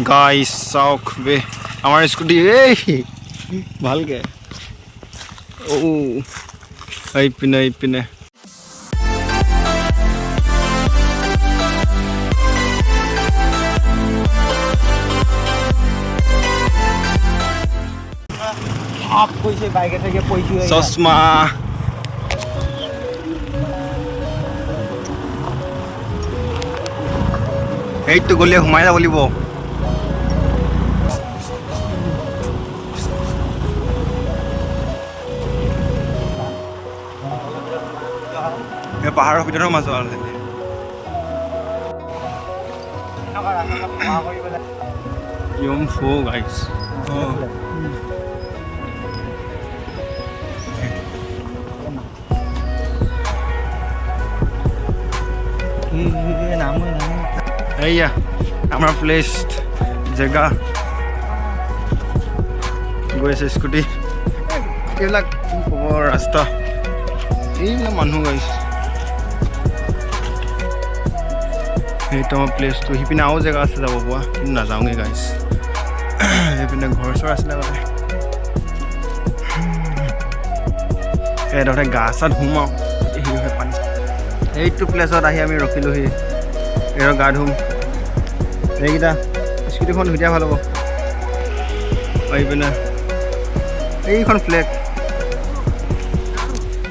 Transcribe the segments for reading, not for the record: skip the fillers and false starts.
Guys চাওক বে আমাৰ scooty এই ভালকে ও এইপিনে आप কৈছে বাইকে থেকে পইছি চশমা এইটো গলে সোমাই যাব লাগিব এই পাহাৰৰ ভিতৰত মাছ আছে Yum fo guys. Oh. Hey ya, our placed jaga. Go is scooty. ये लग और रास्ता. ये ना मानू guys. ये तो प्लेस तो ही पिना आओ जगह से जाओ बुआ ना जाऊंगे गाइस ये पिना घर सर আসলে বলে এই দৰে গাছত ঘুমাও এই হয় পানী এইটো প্লেছত আহি আমি ৰখিলো হি এৰ গা ধুম এইকিটা স্কুটিখন ভিডিয়া ভাল হ'ব এই পিনা এইখন ফ্লেগ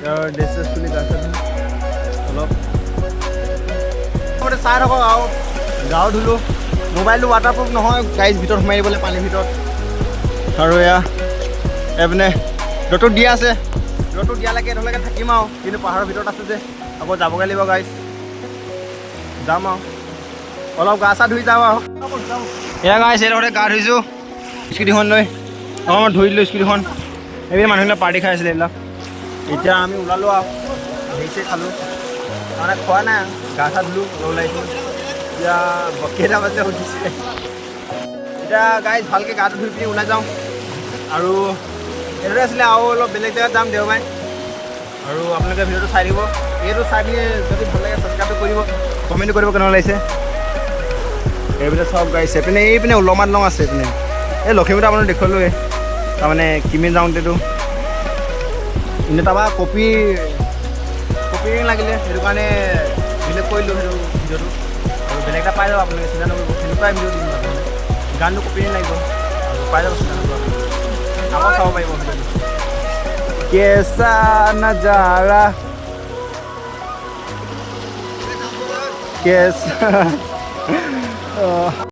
ইয়াৰ ডেসেস খুলি গাছত অলপ চাই থাকো আৰু গাও ধুলো মোবাইলটো ৱাটাৰপ্ৰুফ নহয় গাইজ ভিতৰত সোমাই দিবলৈ পানীৰ ভিতৰত আৰু এয়া এপিনে ৰ'দটো দিয়া আছে ৰ'দটো দিয়ালৈকে এতিয়ালৈকে থাকিম আৰু কিন্তু পাহাৰৰ ভিতৰত আছে যে আকৌ যাবগৈ লাগিব গাইজ যাম আৰু অলপ গা চা ধুই যাওঁ আৰু এয়া গাইজ এইডোখৰতে গা ধুইছোঁ স্কুটিখন লৈ অকণমান ধুই দিলোঁ স্কুটিখন এইপিনে মানুহবিলাক পাৰ্টি খাই আছিলে এইবিলাক এতিয়া আমি ওলালোঁ আৰু হেৰিছে খালোঁ মানে খোৱা নাই গা চা ধুলোঁ ওলাইছোঁ এতিয়া কেইটা বাজিলে সুধিছে এতিয়া গাইজ ভালকৈ গাটো ধুই পিনি ওলাই যাওঁ আৰু এইদৰে আছিলে আৰু অলপ বেলেগ জেগাত যাম দেওবাৰে আৰু আপোনালোকে ভিডিঅ'টো চাই দিব এইটো চাই পিনি যদি ভাল লাগে ছাবস্ক্ৰাইবটো কৰিব কমেণ্ট কৰিব কেনেকুৱা লাগিছে এইপিনে চব গাইজ এইপিনে এইপিনে উলমাত লং আছে এইপিনে এই লখিমপুৰ আপোনালোক দেখুৱালোৱে তাৰমানে কিমি যাওঁতেতো এনে তাৰপৰা কপিং লাগিলে সেইটো কাৰণে ডিলেট কৰিলোঁ সেইটো ভিডিঅ'টো আৰু বেলেগ এটা পাই যাব আপোনালোকে চিন্তা নকৰিব সেনেকুৱাই ভিডিঅ' দিম আপোনালোকে গানটো কপিং লাগিব আৰু পাই যাব চিন্তা নকৰিব আকৌ চাব পাৰিব ভিডিঅ'টো কেঁচা নজাৰা কেঁচা